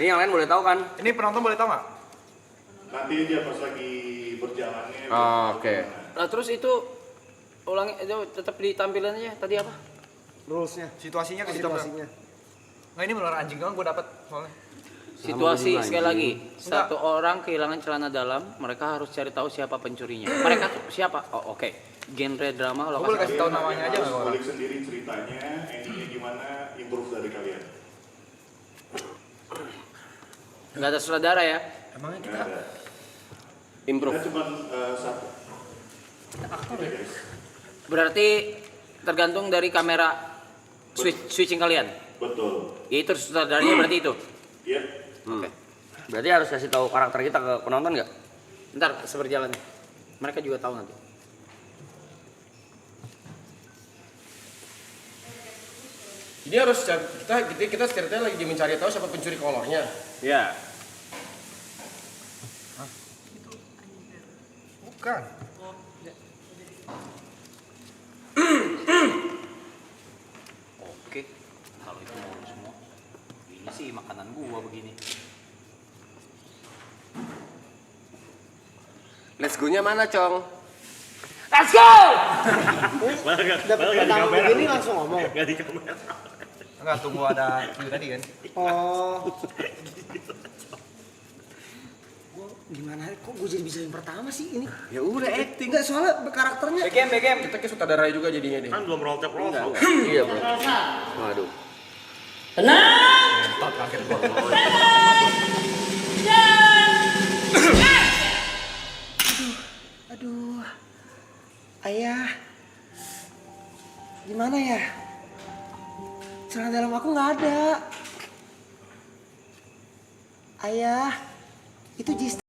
Ini yang lain boleh tahu kan? Ini penonton boleh tahu nggak? Nanti aja pas lagi berjalannya. Oke. Nah terus itu ulangi itu tetap ditampilin aja tadi apa? Rulesnya. Situasinya ke situ. Situasinya. Nah ini benar anjing doang gue dapat soalnya. Situasi Sama sekali juga, lagi, Enggak. satu orang kehilangan celana dalam, mereka harus cari tahu siapa pencurinya. Mereka tuh siapa? Oh oke. Genre drama Gue boleh kasih lokasi. tahu namanya aja nggak Harus orang? kulik sendiri ceritanya, endingnya gimana, improve dari kalian. Nggak ada saudara ya? Emangnya Nggak kita ada. Improve. Kita cuma satu. aktor Oke, ya? guys. Berarti tergantung dari kamera switching kalian. Betul. Ya itu saudaranya berarti itu. Iya. Oke. Berarti harus kasih tahu karakter kita ke penonton nggak? Ntar seberjalan. Mereka juga tahu nanti. Jadi harus kita ceritanya lagi mencari tahu siapa pencuri kolornya. Iya. Bukan. Oke. Kalau itu mau semua. Ini sih makanan gua begini. Let's go-nya mana, Cong? Let's go! Dapat tamu begini langsung ngomong. Enggak, tunggu ada itu tadi kan. Oh. Gua gimana? Kok gue jadi bisa yang pertama sih ini? Ya udah acting. Enggak, soalnya karakternya. BGM. Kita kayak sutradara juga jadinya deh. Kan belum roll tap roll. Iya, Bro. Waduh. Stop kaget gua. Aduh. Ayah. Gimana ya? Celana dalam aku nggak ada. Ayah. Itu Jis.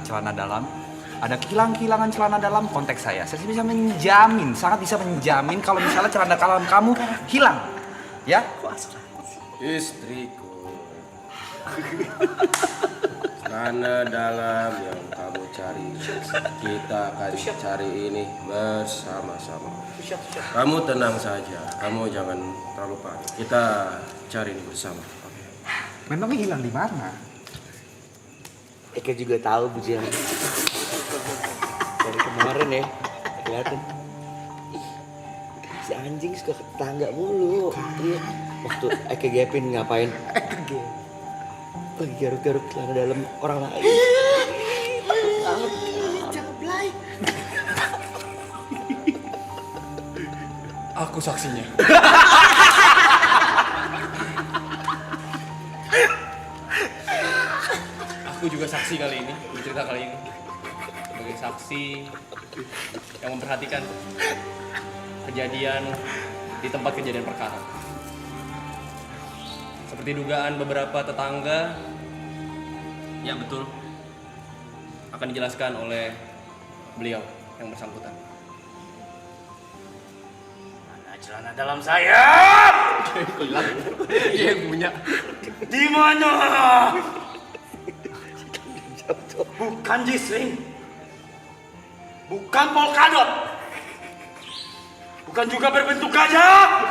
Celana dalam, ada kilangan celana dalam konteks saya bisa menjamin, sangat bisa menjamin kalau misalnya celana dalam kamu hilang, ya? Istriku. Celana dalam yang kamu cari. Kita akan cari ini bersama-sama. Kamu tenang saja. Kamu jangan terlalu panik. Kita cari ini bersama. Oke. Memangnya hilang di mana? Eka juga tahu Bujang. Dari kemarin ya, kelihatan. Ih, si anjing suka ke tetangga mulu. Iya. Waktu Eka gapin ngapain? Lagi garuk-garuk celana dalam orang lain. Jangan belai. Aku saksinya. Aku juga saksi kali ini, bercerita kali ini sebagai saksi yang memperhatikan kejadian di tempat kejadian perkara. Seperti dugaan beberapa tetangga, ya betul, akan dijelaskan oleh beliau yang bersangkutan. Mana celana dalam saya? Dia yang punya. Di mana? Bukan Jisling. Bukan polkadot. Bukan juga berbentuk gajah.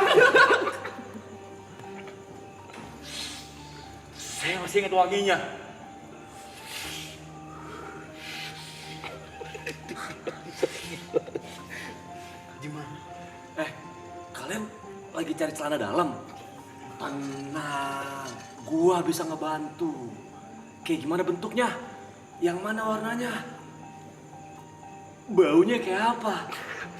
Saya masih ingat wanginya. Gimana? Kalian lagi cari celana dalam? Tenang, gua bisa ngebantu. Kayak gimana bentuknya? Yang mana warnanya? Baunya kayak apa?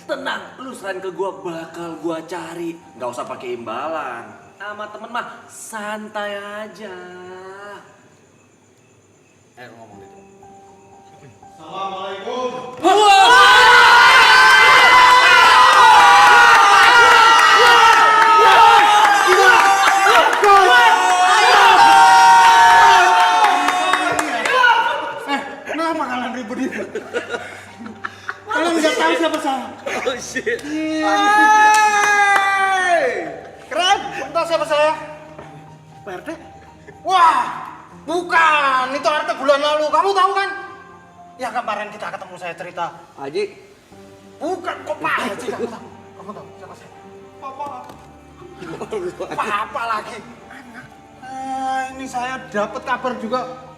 Tenang, lu serahin ke gua, bakal gua cari. Nggak usah pakai imbalan. Sama temen mah santai aja. Ngomong gitu. Kenapa kalian ribut-ribut? Kalian nggak tahu siapa saya? Oh shit. Keren, tahu siapa saya? Pak RT? Wah, bukan. Itu RT bulan lalu. Kamu tahu kan? Ya kemarin kita ketemu saya cerita. Haji, Bukan kok Pak Haji, kamu tahu? Kamu tahu siapa saya? Papa. Papa lagi. Anak. Ini saya dapat kabar juga.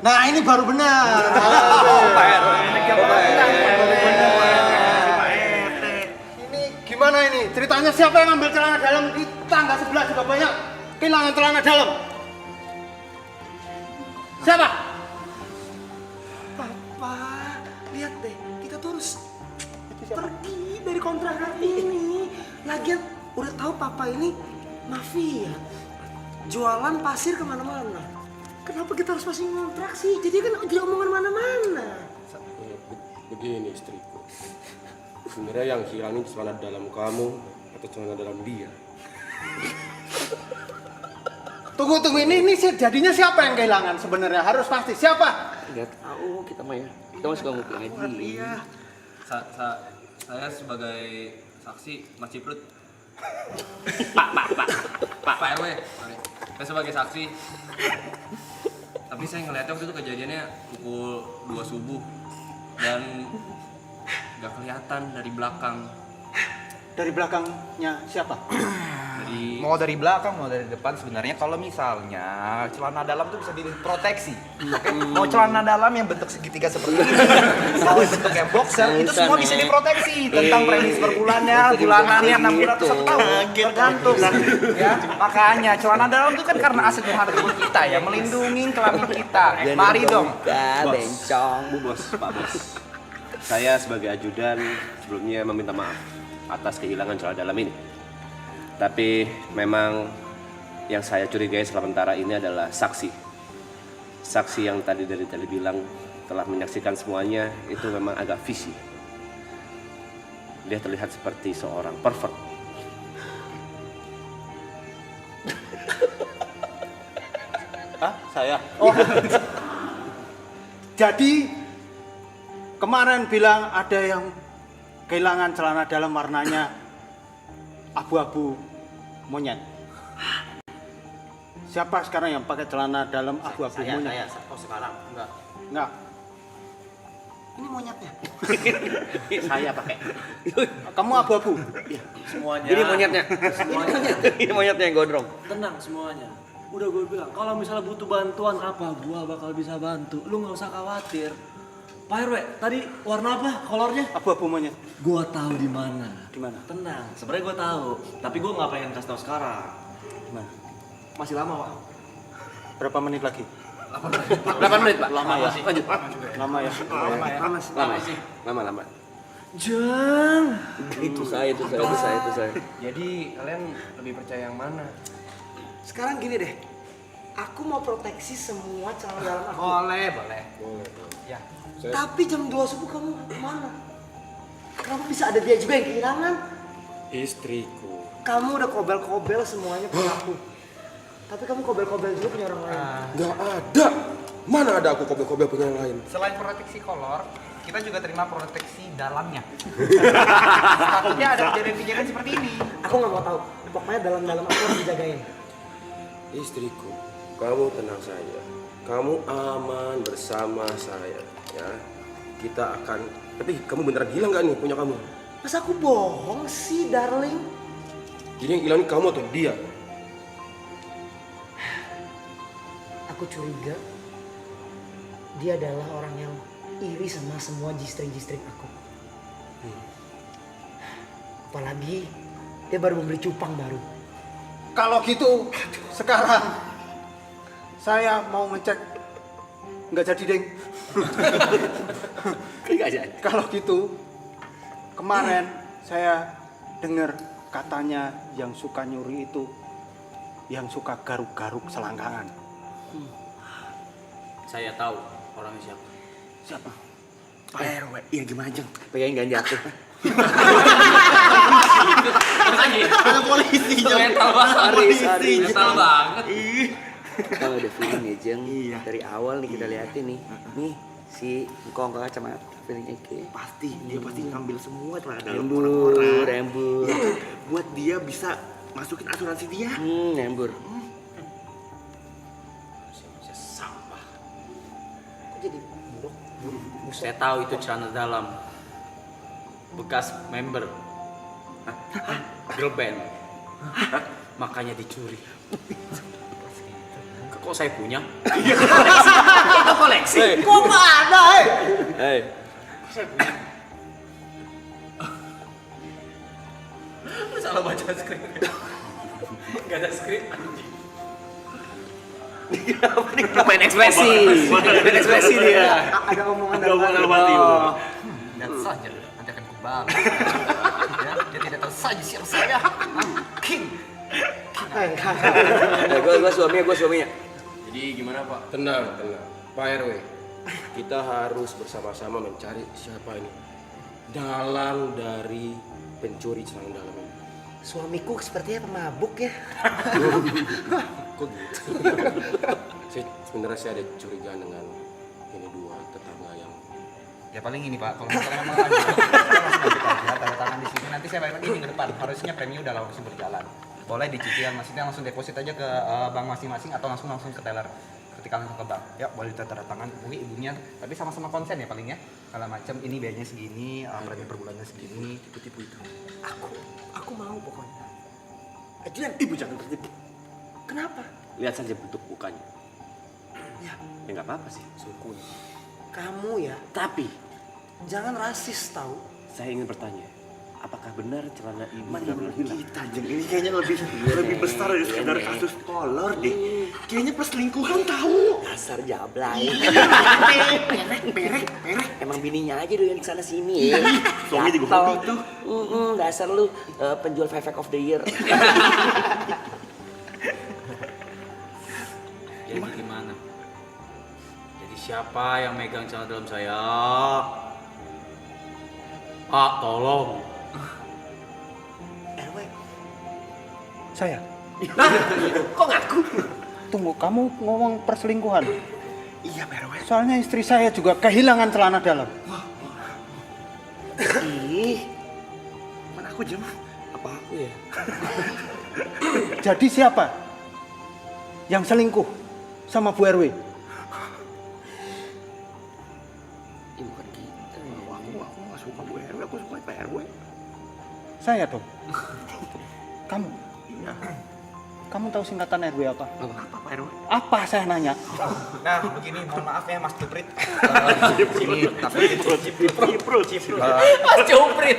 Nah ini baru benar. Ini gimana ini? Ceritanya siapa yang ngambil celana dalam? Di tangga sebelah juga banyak kehilangan celana dalam. Siapa? Papa, lihat deh, kita terus pergi dari kontrakan ini. Lagian udah tahu Papa ini mafia, jualan pasir kemana-mana. Kenapa kita harus masih ngontrak sih? Jadi kan jadi omongan mana-mana. Begini istriku, sebenarnya yang hilangin celana dalam kamu atau celana dalam dia? Tunggu, ini jadinya siapa yang kehilangan sebenarnya? Harus pasti siapa? nggak tahu kita mah ya. Kita mah suka ngumpul aja. Iya. Saya sebagai saksi Mas Ciprut. Pak RW, sorry. Saya sebagai saksi. Tapi saya ngeliatnya waktu itu kejadiannya pukul 2 subuh dan nggak kelihatan dari belakang. Dari belakangnya siapa? Mau dari belakang, mau dari depan. Sebenarnya kalau misalnya celana dalam tuh bisa diproteksi. Oke? Mau celana dalam yang bentuk segitiga seperti ini, mau bentuk kayak boxer, itu semua bisa diproteksi. Tentang premis per bulannya, bulanannya 6 bulan atau 1 tahun, tergantung. Ya, makanya celana dalam itu kan karena aset berharga kita ya, melindungi kelamin kita. Mari dong. Bencong. Pak Bos. Saya sebagai ajudan sebelumnya meminta maaf atas kehilangan celana dalam ini. Tapi memang yang saya curigai sementara ini adalah saksi. Saksi yang tadi bilang telah menyaksikan semuanya itu memang agak visi. Dia terlihat seperti seorang pervert. Saya. Oh. Jadi kemarin bilang ada yang kehilangan celana dalam warnanya abu-abu monyet. Siapa sekarang yang pakai celana dalam abu-abu monyet? Saya sekarang Enggak. Ini monyetnya. saya pakai Kamu abu-abu. semuanya. Ini monyetnya. Ini monyetnya yang gondrong. Tenang semuanya. Udah gue bilang, kalau misalnya butuh bantuan apa, gue bakal bisa bantu. Lu nggak usah khawatir. Pak RW, tadi warna apa kolornya? Abu-abu monyet. Gue tahu di mana. Di mana? Tenang, sebenarnya gue tahu. Tapi gue nggak pengen kasih tahu sekarang. Gimana? Masih lama, Pak. Berapa menit lagi? 8 menit, Pak. Lama ya. Lanjut. Lama ya. Lama. Jang. Itu saya. Jadi kalian lebih percaya yang mana? Sekarang gini deh, aku mau proteksi semua celana dalam aku. Boleh. Ya. Tapi jam 2 subuh kamu kemana? Kenapa bisa ada dia juga yang kehilangan? Istriku. Kamu udah kobel-kobel semuanya punya aku. Tapi kamu kobel-kobel juga punya orang lain. Nggak ada. Mana ada aku kobel-kobel punya yang lain? Selain proteksi kolor, kita juga terima proteksi dalamnya. Takutnya ada kejadian-kejadian seperti ini. Aku nggak mau tahu. Pokoknya dalam-dalam aku harus dijagain. Istriku, kamu tenang saja. Kamu aman bersama saya, ya. Kita akan. Tapi kamu beneran hilang nggak nih punya kamu? Masa aku bohong sih, darling? Jadi yang hilang kamu atau dia? Aku curiga dia adalah orang yang iri sama semua jistring-jistring aku. Apalagi dia baru membeli cupang baru. Kalau gitu, sekarang saya mau ngecek. Nggak jadi, Deng. Kalau gitu, kemarin saya dengar katanya yang suka nyuri itu yang suka garuk-garuk selangkangan. Saya tahu orangnya siapa. Siapa? Pak RW, iya gimana Jeng? Pengen gak jatuh. Ada polisi. Mental banget. Mental banget. Kalau ada feeling ya Jeng, dari awal nih kita liatin nih. Nih, si Ngkong kacamata feelingnya kayak Pasti, dia pasti ngambil semua celana dalam rembur, orang-orang. rembur. Ya kan? Buat dia bisa masukin asuransi dia. Rembur. Saya tahu itu celana dalam bekas member girl band, makanya dicuri. Kok saya punya? Koleksi. Kok nggak ada? Hei, Lu salah baca skrip. Gak ada skrip. Main ekspresi. Main ekspresi dia. Ada omongan Ada omongan mati. Lihat saja, nanti akan kebal. Ya, dia tidak tahu saja siapa saya. King. gue suaminya. Jadi gimana Pak? Tenang. Pak RW, kita harus bersama-sama mencari siapa ini dalang dari pencuri celana dalam ini. Suamiku sepertinya pemabuk ya. Kok gitu? Sebenarnya saya ada curigaan dengan ini dua tetangga yang Ya paling ini Pak, kalau misalnya memang ada, saya langsung lanjut aja, tanda tangan di sini. Nanti saya balik lagi minggu depan. Harusnya premi udah langsung berjalan. Boleh dicicil, maksudnya langsung deposit aja ke bank masing-masing atau langsung ke teller ketika langsung ke bank. Ya boleh tanda tangan ibunya, tapi sama-sama konsen ya paling ya. Kalau macam ini biayanya segini, premi per bulannya segini, tipu-tipu itu. Aku mau pokoknya. Ajuan, ibu jangan tertipu. Kenapa? Lihat saja bentuk mukanya. Ya, Ya nggak apa-apa sih, sukun. kamu ya, Tapi jangan rasis tahu. saya ingin bertanya, apakah benar celana ibu Menurut hilang? kita Jeng, ini kayaknya lebih besar dari sekedar kasus kolor deh. Kayaknya perselingkuhan tahu. Dasar jablay. Perek. Emang bininya aja doyan kesana sini ya. Suami juga Gatel. hobi tuh. Dasar lu penjual Five of the Year. Jadi gimana? Jadi siapa yang megang celana dalam saya? Pak, tolong. RW, Saya. kok ngaku? Tunggu, kamu ngomong perselingkuhan? Iya, Pak RW. Soalnya istri saya juga kehilangan celana dalam. Ih, Mana aku Jem? apa aku ya? Jadi siapa yang selingkuh sama Bu RW? Ih, bukan kita. Aku nggak suka Bu RW, aku suka Pak RW. Saya dong. Kamu? Iya. Kamu tahu singkatan RW apa? Apa Pak RW? Apa saya nanya? Nah, begini, mohon maaf ya Mas Juprit. Sini, tapi Mas Juprit.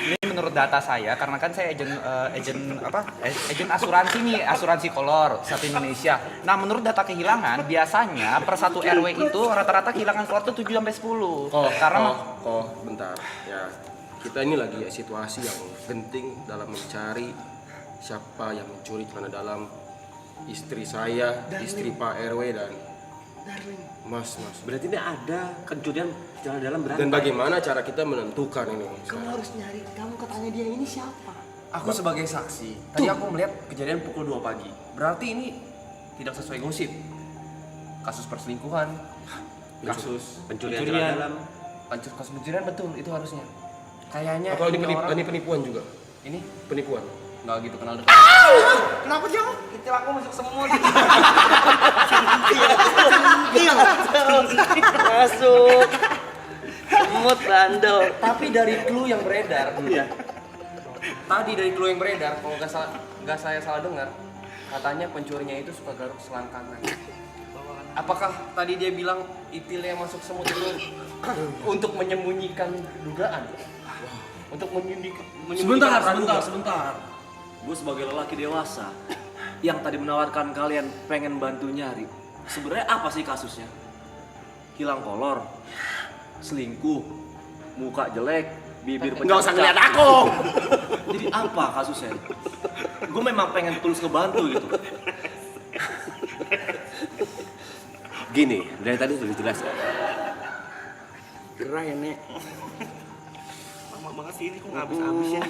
Ini menurut data saya, karena kan saya agen asuransi nih, asuransi kolor satu Indonesia. Nah, menurut data kehilangan, biasanya per satu RW itu rata-rata kehilangan keluar tuh 7 sampai 10. Karena Bentar ya, kita ini lagi situasi yang penting dalam mencari siapa yang mencuri celana dalam istri saya, istri Pak RW dan Mas. Berarti ini ada pencurian celana dalam Dan bagaimana cara kita menentukan ini? Kamu harus nyari, kamu katanya dia ini siapa? Aku sebagai saksi, tadi aku melihat kejadian pukul 2 pagi. Berarti ini tidak sesuai gosip. Kasus perselingkuhan, kasus pencurian celana dalam. kasus pencurian betul itu harusnya. Kayaknya Atau ini orang- ini penipuan juga? ini Penipuan. nggak gitu kenal dekat. kenapa jauh? Itil aku masuk semut. Masuk. Semut bandel. Tapi dari clue yang beredar, tadi dari clue yang beredar, kalau nggak saya salah dengar, katanya pencurinya itu suka garuk selangkangan. Apakah tadi dia bilang itilnya masuk semut itu untuk menyembunyikan dugaan? Untuk menyembunyikan Sebentar. Gue sebagai lelaki dewasa yang tadi menawarkan kalian pengen bantu nyari. Sebenarnya apa sih kasusnya? Hilang kolor, selingkuh, muka jelek, bibir pecah. Nggak usah ngeliat aku. Jadi apa kasusnya? Gue memang pengen tulus ngebantu gitu. Gini, dari tadi sudah jelas ya. Gerah ya, Nek. Lama banget sih ini kok nggak habis-habis ya.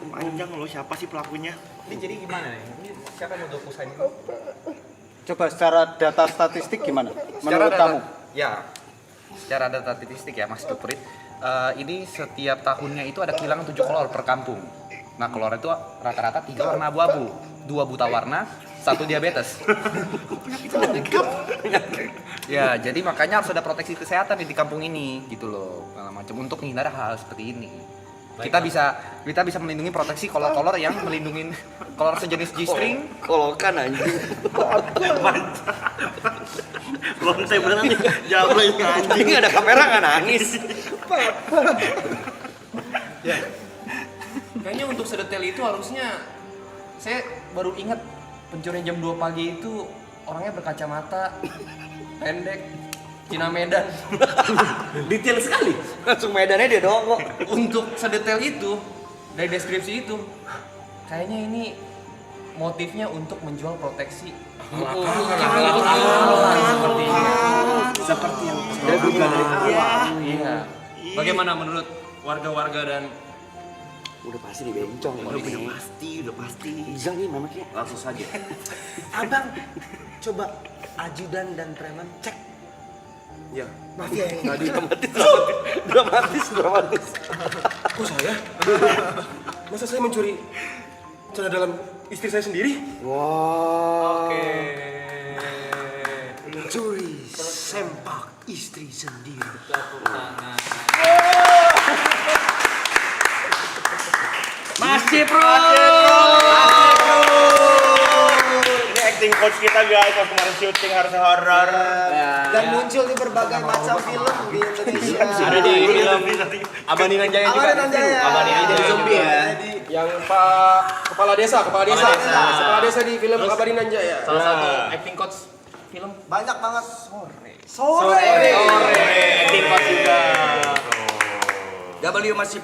Panjang loh, siapa sih pelakunya? Ini jadi gimana nih? Ini siapa yang mau dokusain ini? Coba secara data statistik gimana? Menurut data, kamu? Ya, secara data statistik ya Mas Dupurit, ini setiap tahunnya itu ada kehilangan 7 kolor per kampung. Nah, kolor itu rata-rata 3 warna abu-abu, 2 buta warna, 1 diabetes. Ya, jadi makanya harus ada proteksi kesehatan di kampung ini gitu loh. Nah, macam untuk menghindari hal seperti ini. Kita bisa melindungi proteksi kolor-kolor yang melindungi kolor sejenis G-string. Kolokan anjing. Lontai beneran nih, jawab lagi anjing. Ini ada kamera nggak nangis. Ya. Kayaknya untuk sedetail itu harusnya saya baru ingat pencurian jam 2 pagi itu orangnya berkacamata, pendek, Cina Medan. Detail sekali. Langsung medannya dia doang kok. Untuk sedetail itu dari deskripsi itu kayaknya ini motifnya untuk menjual proteksi Seperti yang Dari awal. Iya. Bagaimana menurut warga-warga dan Udah pasti dibencong ini. Udah pasti. Izang nih memangnya. langsung saja. Abang, coba ajudan dan preman cek. Ya, Mafia yang tadi Dramatis. kok saya? Masa saya mencuri celana dalam istri saya sendiri? Wow. mencuri sempak istri sendiri. Masih Bro. Ini acting coach kita guys, pas kemarin syuting harus horor. Dan muncul di berbagai macam film di Indonesia. ada di film Abaningan Jaya juga. Abaningan Jaya. Abaningan Jaya zombie ya. Yang Pak Kepala Desa Kepala Desa di film Abaningan Jaya. Salah satu acting coach film. Banyak banget. Sore. Acting coach juga. W masih